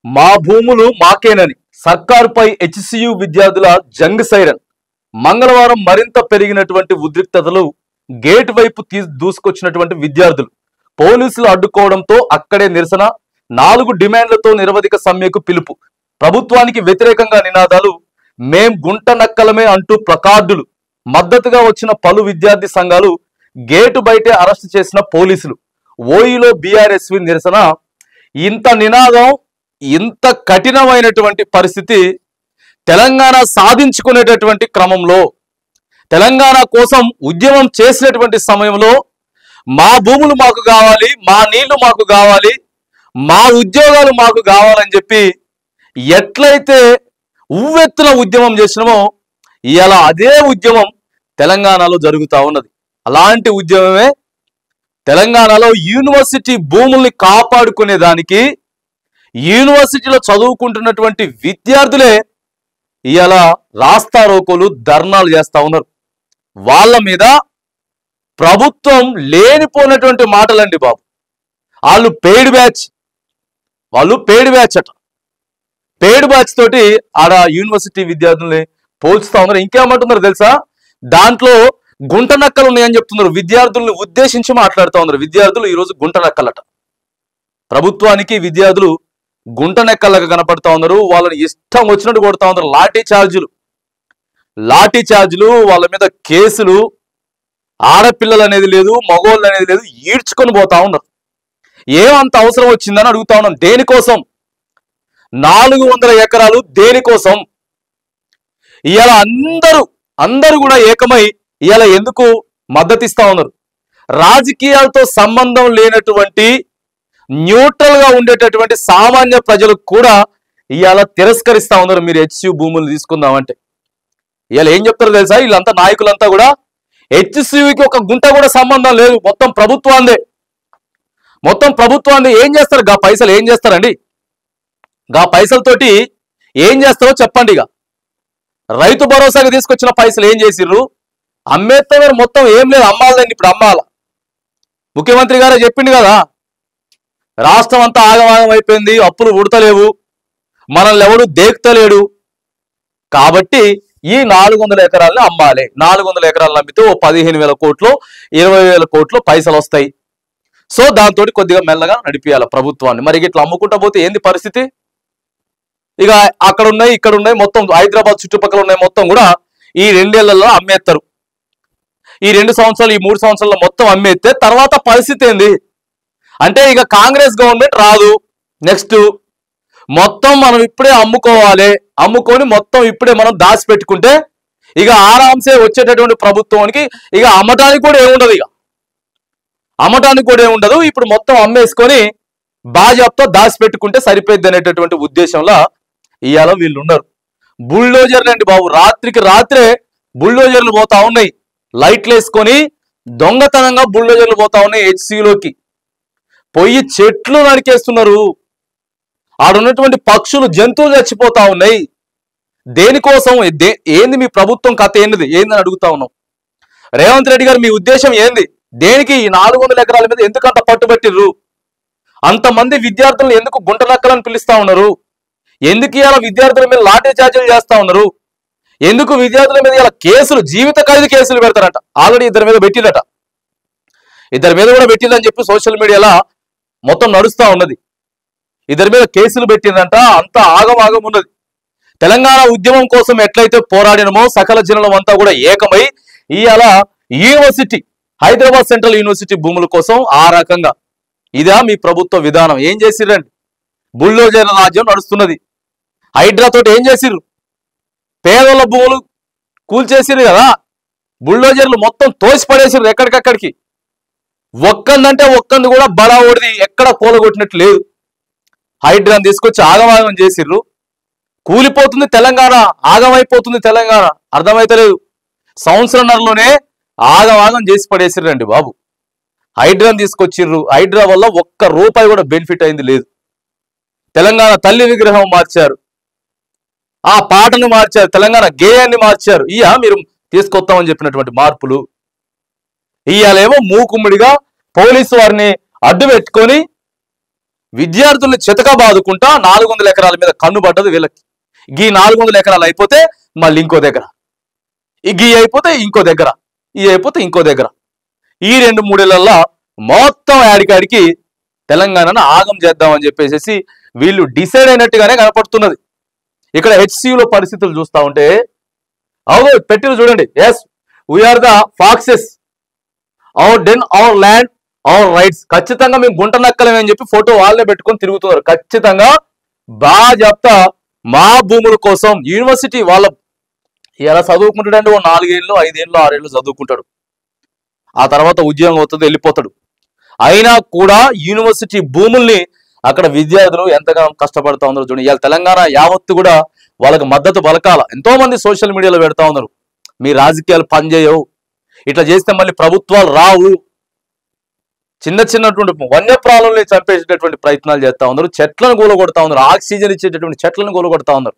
మా భూములు మాకేనని సర్కారుపై హెచ్సియు విద్యార్థుల జంగ్ సైరన్. మంగళవారం మరింత పెరిగినటువంటి ఉద్రిక్తతలు. గేట్ వైపు దూసుకొచ్చినటువంటి విద్యార్థులు పోలీసులు అడ్డుకోవడంతో అక్కడే నిరసన. 4 డిమాండ్లతో నిరవధిక సమ్మెకు పిలుపు. ప్రభుత్వానికి వ్యతిరేకంగా నినాదాలు. మేం గుంట నక్కలమే అంటూ ప్లకార్డులు. మద్దతుగా వచ్చిన పలు విద్యార్థి సంఘాలు. గేటు బయటే అరెస్టు చేసిన పోలీసులు. ఓయిలో బీఆర్ఎస్వి నిరసన. ఇంత నినాదం, ఇంత కఠినమైనటువంటి పరిస్థితి తెలంగాణ సాధించుకునేటటువంటి క్రమంలో, తెలంగాణ కోసం ఉద్యమం చేసినటువంటి సమయంలో మా భూములు మాకు కావాలి, మా నీళ్లు మాకు కావాలి, మా ఉద్యోగాలు మాకు కావాలని చెప్పి ఎట్లయితే ఉవ్వెత్తున ఉద్యమం చేసినామో ఇవాళ అదే ఉద్యమం తెలంగాణలో జరుగుతూ ఉన్నది. అలాంటి ఉద్యమమే తెలంగాణలో యూనివర్సిటీ భూముల్ని కాపాడుకునే దానికి యూనివర్సిటీలో చదువుకుంటున్నటువంటి విద్యార్థులే ఇవాళ రాస్తారోకోలు, ధర్నాలు చేస్తా ఉన్నారు. వాళ్ళ మీద ప్రభుత్వం లేనిపోయినటువంటి మాటలండి బాబు. వాళ్ళు పెయిడ్ బ్యాచ్ అట. పెయిడ్ బ్యాచ్ తోటి ఆడ యూనివర్సిటీ విద్యార్థుల్ని పోల్చుతా ఉన్నారు. ఇంకేమంటున్నారు తెలుసా? దాంట్లో గుంట నక్కలు ఉన్నాయని చెప్తున్నారు. విద్యార్థుల్ని ఉద్దేశించి మాట్లాడుతూ ఉన్నారు. విద్యార్థులు ఈరోజు గుంట నక్కలట. ప్రభుత్వానికి విద్యార్థులు గుంట నెక్కలకు కనపడతా ఉన్నారు. వాళ్ళని ఇష్టం వచ్చినట్టు కొడతా ఉన్నారు. లాఠీ ఛార్జీలు, వాళ్ళ మీద కేసులు. ఆడపిల్లలు అనేది లేదు, మగోళ్ళు అనేది లేదు, ఈడ్చుకొని పోతా ఉన్నారు. ఏమంత అవసరం వచ్చిందని అడుగుతా ఉన్నాం. దేనికోసం 400 ఎకరాలు? దేనికోసం? ఇవాళ అందరూ కూడా ఏకమై ఇవాళ ఎందుకు మద్దతిస్తా ఉన్నారు? రాజకీయాలతో సంబంధం లేనటువంటి, న్యూట్రల్ గా ఉండేటటువంటి సామాన్య ప్రజలు కూడా ఇవాళ తిరస్కరిస్తా ఉన్నారు. మీరు హెచ్సియు భూములు తీసుకుందామంటే ఇవాళ ఏం చెప్తారో తెలుసా? వీళ్ళంతా నాయకులంతా కూడా హెచ్సియుకి ఒక గుంట కూడా సంబంధం లేదు, మొత్తం ప్రభుత్వాందే. ఏం చేస్తారు? గా పైసలు ఏం చేస్తారండి? గా పైసలతోటి ఏం చేస్తారో చెప్పండి. ఇక రైతు భరోసాగా తీసుకొచ్చిన పైసలు ఏం చేసిర్రు? అమ్మేస్తారు. మొత్తం ఏం లేదు, అమ్మాలండి. ఇప్పుడు అమ్మాల. ముఖ్యమంత్రి గారే చెప్పిండు కదా, రాష్ట్రం అంతా ఆగమాగం అయిపోయింది, అప్పులు ఉడతలేవు, మనల్ని ఎవడు దేక్తలేడు, కాబట్టి ఈ 400 ఎకరాలను అమ్మాలి. 400 ఎకరాలను అమ్మితే ఓ 15,000 కోట్లు, 20,000 కోట్లు పైసలు వస్తాయి. సో దాంతో కొద్దిగా మెల్లగా నడిపియాలి ప్రభుత్వాన్ని. మరి ఇట్లా అమ్ముకుంటా పోతే ఏంది పరిస్థితి? ఇక అక్కడ ఉన్నాయి, ఇక్కడ ఉన్నాయి, మొత్తం హైదరాబాద్ చుట్టుపక్కల ఉన్నాయి, మొత్తం కూడా ఈ 2 ఏళ్లలో అమ్మేస్తారు. ఈ 2 సంవత్సరాలు, ఈ 3 సంవత్సరాల్లో మొత్తం అమ్మేస్తే తర్వాత పరిస్థితి ఏంది అంటే, ఇక కాంగ్రెస్ గవర్నమెంట్ రాదు. నెక్స్ట్ మొత్తం మనం ఇప్పుడే అమ్ముకొని మొత్తం ఇప్పుడే మనం దాచిపెట్టుకుంటే ఇక ఆరాంసే వచ్చేటటువంటి ప్రభుత్వానికి ఇక అమ్మటానికి కూడా ఏముండదు. ఇప్పుడు మొత్తం అమ్మేసుకొని బాజాప్తో దాచిపెట్టుకుంటే సరిపోద్ది అనేటటువంటి ఉద్దేశంలో ఇవాళ వీళ్ళు ఉన్నారు. బుల్డోజర్లు అండి బాబు. రాత్రికి రాత్రే బుల్డోజర్లు పోతా ఉన్నాయి. లైట్లు వేసుకొని దొంగతనంగా బుల్డోజర్లు పోతా ఉన్నాయి. హెచ్సియులోకి పోయి చెట్లు నరికేస్తున్నారు. ఆడున్నటువంటి పక్షులు, జంతువులు చచ్చిపోతా ఉన్నాయి. దేనికోసం? ఏంది మీ ప్రభుత్వం కథ? ఏందని అడుగుతా ఉన్నాం. రేవంత్ రెడ్డి గారు, మీ ఉద్దేశం ఏంది? దేనికి ఈ 400 ఎకరాల మీద ఎందుకంత పట్టుబట్టిర్రు? అంతమంది విద్యార్థులను ఎందుకు గుంట నక్కలని పిలుస్తా ఉన్నారు? ఎందుకు ఇలా విద్యార్థుల మీద లాఠీ చార్జీలు చేస్తా ఉన్నారు? ఎందుకు విద్యార్థుల మీద ఇలా కేసులు, జీవిత ఖైదు కేసులు పెడతారట? ఆల్రెడీ ఇద్దరి మీద కూడా పెట్టిందని చెప్పి సోషల్ మీడియాలో మొత్తం నడుస్తూ ఉన్నది. ఇద్దరి మీద కేసులు పెట్టిందంట. అంత ఆగమాగం ఉన్నది. తెలంగాణ ఉద్యమం కోసం ఎట్లయితే పోరాడినమో సకల జనులం అంతా కూడా ఏకమై ఇవాళ యూనివర్సిటీ, హైదరాబాద్ సెంట్రల్ యూనివర్సిటీ భూముల కోసం ఆ రకంగా. ఇదా మీ ప్రభుత్వ విధానం? ఏం చేసిర్రండి? బుల్డోజర్ రాజ్యం నడుస్తున్నది. హైడ్రాతోటి ఏం చేసిర్రు? పేదల భూములు కూల్చేసిర్రు కదా. బుల్డోజర్లు మొత్తం తోసి పడేసిర్రు ఎక్కడికక్కడికి. ఒక్కందంటే ఒక్కంది కూడా బడా ఓడిది ఎక్కడ కూలగొట్టినట్టు లేదు. హైడ్రాని తీసుకొచ్చి ఆగమాగం చేసిర్రు. కూలిపోతుంది తెలంగాణ, ఆగమైపోతుంది తెలంగాణ. అర్థమైతలేదు. సంవత్సరంలోనే ఆగమాగం చేసి పడేసిర్రండి బాబు. హైడ్రాని తీసుకొచ్చిర్రు. హైడ్రా వల్ల ఒక్క రూపాయి కూడా బెనిఫిట్ అయింది లేదు. తెలంగాణ తల్లి విగ్రహం మార్చారు, ఆ పాటను మార్చారు, తెలంగాణ గేయాన్ని మార్చారు. మీరు తీసుకొస్తామని చెప్పినటువంటి మార్పులు. ఇవాళేమో మూకుమ్మిడిగా పోలీసు వారిని అడ్డు పెట్టుకొని విద్యార్థుల్ని చితక బాదుకుంటా 400 ఎకరాల మీద కన్ను పడ్డది వీళ్ళకి. ఈ 400 ఎకరాలు అయిపోతే మళ్ళీ ఇంకో దగ్గర, ఈ అయిపోతే ఇంకో దగ్గర, ఈ అయిపోతే ఇంకో దగ్గర. ఈ 2-3 ఏళ్లలో మొత్తం యాడికాడికి తెలంగాణను ఆగం చేద్దామని చెప్పేసి వీళ్ళు డిసైడ్ అయినట్టుగానే కనపడుతున్నది. ఇక్కడ హెచ్సియులో పరిస్థితులు చూస్తా ఉంటే అవును పెట్టిన చూడండి, yes we are the foxes, our den, our land, our rights. ఖచ్చితంగా మేము గుంట నక్కలమని చెప్పి ఫోటో వాళ్ళే పెట్టుకొని తిరుగుతున్నారు. ఖచ్చితంగా బాగా చెప్తా, మా భూముల కోసం యూనివర్సిటీ వాళ్ళ ఎలా చదువుకుంటాడంటే 4 ఏళ్ళు 5 ఏళ్ళు 6 ఏళ్ళు చదువుకుంటాడు, ఆ తర్వాత ఉద్యోగం అవుతుంది వెళ్ళిపోతాడు. అయినా కూడా యూనివర్సిటీ భూముల్ని అక్కడ విద్యార్థులు ఎంతగానో కష్టపడతా ఉన్నారు చూడండి. ఇవాళ తెలంగాణ యావత్తు కూడా వాళ్ళకి మద్దతు పలకాల. ఎంతో మంది సోషల్ మీడియాలో పెడతా ఉన్నారు, మీ రాజకీయాలు పనిచేయవు, ఇట్లా చేస్తే మళ్ళీ ప్రభుత్వాలు రావు, చిన్నటువంటి వన్యప్రాణుల్ని చంపేసేటటువంటి ప్రయత్నాలు చేస్తా ఉన్నారు, చెట్లను కూలగొడతా ఉన్నారు, ఆక్సిజన్ ఇచ్చేటటువంటి చెట్లను కూలగొడతా ఉన్నారు.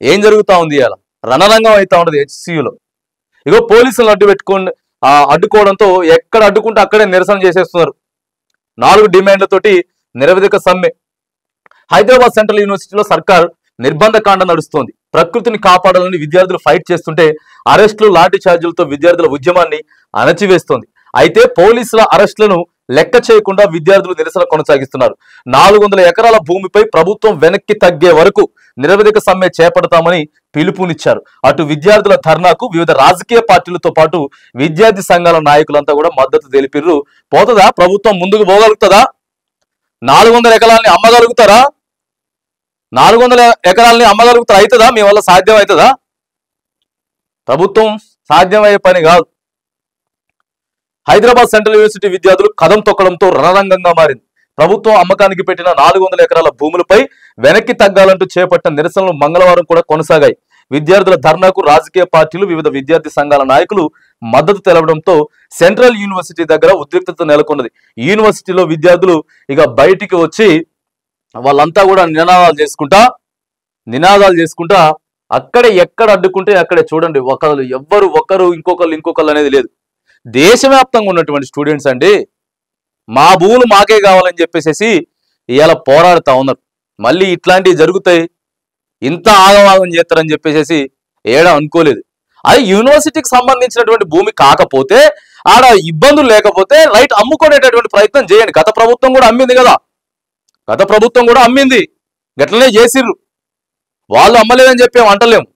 ఏం జరుగుతా ఉంది ఇవాళ? రణరంగం అవుతా ఉండదు హెచ్సియులో. ఇగో పోలీసులను అడ్డుకోవడంతో ఎక్కడ అడ్డుకుంటే అక్కడే నిరసన చేసేస్తున్నారు. 4 డిమాండ్లతోటి నిరవధిక సమ్మె. హైదరాబాద్ సెంట్రల్ యూనివర్సిటీలో సర్కార్ నిర్బంధ కాండ నడుస్తోంది. ప్రకృతిని కాపాడాలని విద్యార్థులు ఫైట్ చేస్తుంటే అరెస్టులు, లాఠీ ఛార్జీలతో విద్యార్థుల ఉద్యమాన్ని అణచివేస్తోంది. అయితే పోలీసుల అరెస్టులను లెక్క చేయకుండా విద్యార్థులు నిరసన కొనసాగిస్తున్నారు. 400 ఎకరాల భూమిపై ప్రభుత్వం వెనక్కి తగ్గే వరకు నిరవధిక సమ్మె చేపడతామని పిలుపునిచ్చారు. అటు విద్యార్థుల ధర్నాకు వివిధ రాజకీయ పార్టీలతో పాటు విద్యార్థి సంఘాల నాయకులంతా కూడా మద్దతు తెలిపిర్రు. పోతుందా ప్రభుత్వం? ముందుకు పోగలుగుతుందా? 400 ఎకరాలని అమ్మగలుగుతారా? 400 ఎకరాలని అమ్మగలుగుతారా? అవుతుందా? మీ వల్ల సాధ్యం అవుతుందా? ప్రభుత్వం సాధ్యమయ్యే పని కాదు. హైదరాబాద్ సెంట్రల్ యూనివర్సిటీ విద్యార్థులు కదం తొక్కడంతో రణరంగంగా మారింది. ప్రభుత్వం అమ్మకానికి పెట్టిన 400 ఎకరాల భూములపై వెనక్కి తగ్గాలంటూ చేపట్టిన నిరసనలు మంగళవారం కూడా కొనసాగాయి. విద్యార్థుల ధర్నాకు రాజకీయ పార్టీలు, వివిధ విద్యార్థి సంఘాల నాయకులు మద్దతు తెలపడంతో సెంట్రల్ యూనివర్సిటీ దగ్గర ఉద్రిక్తత నెలకొన్నది. యూనివర్సిటీలో విద్యార్థులు ఇక బయటికి వచ్చి వాళ్ళంతా కూడా నినాదాలు చేసుకుంటా అక్కడే ఎక్కడ అడ్డుకుంటే అక్కడే చూడండి, ఒకరు ఇంకొకరు అనేది లేదు. దేశవ్యాప్తంగా ఉన్నటువంటి స్టూడెంట్స్ అండి మా భూములు మాకే కావాలని చెప్పేసి ఇవాళ పోరాడుతా ఉన్నారు. మళ్ళీ ఇట్లాంటివి జరుగుతాయి, ఇంత ఆగమాగం చేస్తారని చెప్పేసి ఏడా అనుకోలేదు. అది యూనివర్సిటీకి సంబంధించినటువంటి భూమి కాకపోతే, ఆడ ఇబ్బందులు లేకపోతే రైట్ అమ్ముకునేటటువంటి ప్రయత్నం చేయండి. గత ప్రభుత్వం కూడా అమ్మింది కదా, గత ప్రభుత్వం కూడా అమ్మింది, గట్లనే చేసిర్రు. వాళ్ళు అమ్మలేదని చెప్పి అంటలేము,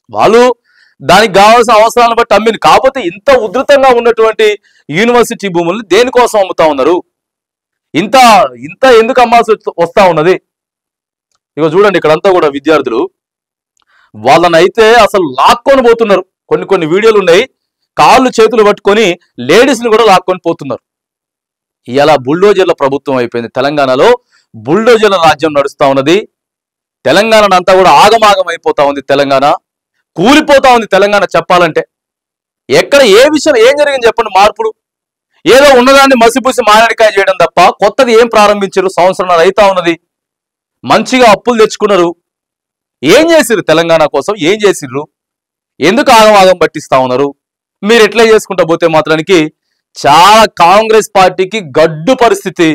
వాళ్ళు దానికి కావాల్సిన అవసరాలను బట్టి అమ్మింది. కాకపోతే ఇంత ఉధృతంగా ఉన్నటువంటి యూనివర్సిటీ భూముల్ని దేనికోసం అమ్ముతా ఉన్నారు? ఇంత ఎందుకు అమ్మాల్సి వస్తా ఉన్నది? ఇక చూడండి, ఇక్కడంతా కూడా విద్యార్థులు వాళ్ళని అయితే అసలు లాక్కొని పోతున్నారు. కొన్ని వీడియోలు ఉన్నాయి, కాళ్ళు చేతులు పట్టుకొని లేడీస్ని కూడా లాక్కొని పోతున్నారు. ఇలా బుల్డోజర్ల ప్రభుత్వం అయిపోయింది. తెలంగాణలో బుల్డోజర్ల రాజ్యం నడుస్తా ఉన్నది. తెలంగాణ అంతా కూడా ఆగమాగం అయిపోతా ఉంది. తెలంగాణ కూలిపోతా ఉంది. తెలంగాణ చెప్పాలంటే ఎక్కడ ఏ విషయం ఏం జరిగింది చెప్పండి? మార్పులు ఏదో ఉన్నదాన్ని మసిపూసి మారడికాయ చేయడం తప్ప కొత్తది ఏం ప్రారంభించారు? సంవత్సరం అయితా ఉన్నది, మంచిగా అప్పులు తెచ్చుకున్నారు. ఏం చేసిర్రు? తెలంగాణ కోసం ఏం చేసిర్రు? ఎందుకు ఆగమాగం పట్టిస్తా ఉన్నారు? మీరు ఎట్లా చేసుకుంటా పోతే మాత్రానికి చాలా కాంగ్రెస్ పార్టీకి గడ్డు పరిస్థితి.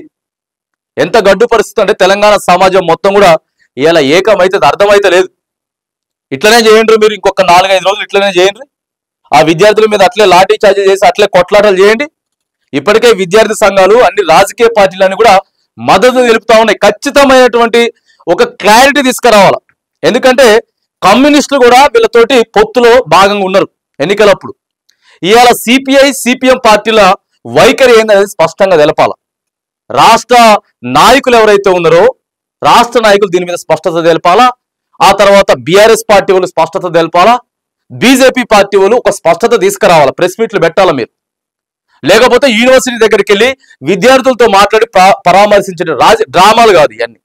ఎంత గడ్డు పరిస్థితి అంటే తెలంగాణ సమాజం మొత్తం కూడా ఇలా ఏకమైతే అర్థమైతే లేదు. ఇట్లనే చేయండి మీరు, ఇంకొక 4-5 రోజులు ఇట్లనే చేయండి. ఆ విద్యార్థుల మీద అట్లే లాఠీ చార్జీ చేసి అట్లే కొట్లాటలు చేయండి. ఇప్పటికే విద్యార్థి సంఘాలు, అన్ని రాజకీయ పార్టీలన్నీ కూడా మద్దతు తెలుపుతా ఉన్నాయి. ఖచ్చితమైనటువంటి ఒక క్లారిటీ తీసుకురావాలి. ఎందుకంటే కమ్యూనిస్టులు కూడా వీళ్ళతోటి పొత్తులో భాగంగా ఉన్నారు ఎన్నికలప్పుడు. ఇవాళ సిపిఐ సిపిఎం పార్టీల వైఖరి ఏందనేది స్పష్టంగా తెలపాల. రాష్ట్ర నాయకులు ఎవరైతే ఉన్నారో రాష్ట్ర నాయకులు దీని మీద స్పష్టత తెలపాలా. ఆ తర్వాత బీఆర్ఎస్ పార్టీ వాళ్ళు స్పష్టత తెలపాలా. బీజేపీ పార్టీ వాళ్ళు ఒక స్పష్టత తీసుకురావాలా. ప్రెస్ మీట్లు పెట్టాలా మీరు. లేకపోతే యూనివర్సిటీ దగ్గరికి వెళ్ళి విద్యార్థులతో మాట్లాడి పరామర్శించే డ్రామాలు కాదు ఇవన్నీ.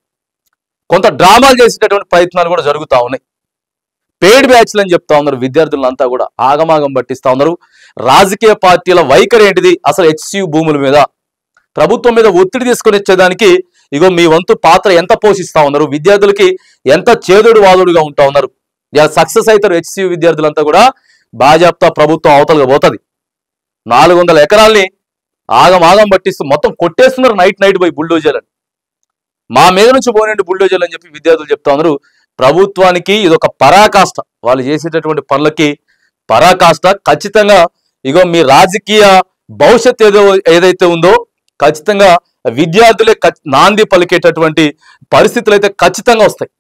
కొంత డ్రామాలు చేసేటటువంటి ప్రయత్నాలు కూడా జరుగుతూ ఉన్నాయి. పెయిడ్ బ్యాచ్లు అని చెప్తా ఉన్నారు. విద్యార్థులంతా కూడా ఆగమాగం పట్టిస్తా ఉన్నారు. రాజకీయ పార్టీల వైఖరి ఏంటిది? అసలు హెచ్సియు భూముల మీద ప్రభుత్వం మీద ఒత్తిడి తీసుకొని వచ్చేదానికి ఇగో మీ వంతు పాత్ర ఎంత పోషిస్తా ఉన్నారు? విద్యార్థులకి ఎంత చేదుడు వాదుడుగా ఉంటా ఉన్నారు? ఇలా సక్సెస్ అవుతారు హెచ్సియు విద్యార్థులంతా కూడా. బాజాప్తా ప్రభుత్వం అవతలుగా పోతుంది. 400 ఎకరాల్ని ఆగమాగం పట్టిస్తూ మొత్తం కొట్టేస్తున్నారు నైట్ పోయి బుల్డోజర్లని. మా మీద నుంచి పోనండి బుల్డోజర్లు అని చెప్పి విద్యార్థులు చెప్తా ఉన్నారు. ప్రభుత్వానికి ఇదొక పరాకాష్ట, వాళ్ళు చేసేటటువంటి పనులకి పరాకాష్ట. ఖచ్చితంగా ఇగో మీ రాజకీయ భవిష్యత్ ఏదైతే ఉందో ఖచ్చితంగా విద్యార్థులే నాంది పలికేటటువంటి పరిస్థితులు అయితే ఖచ్చితంగా వస్తాయి.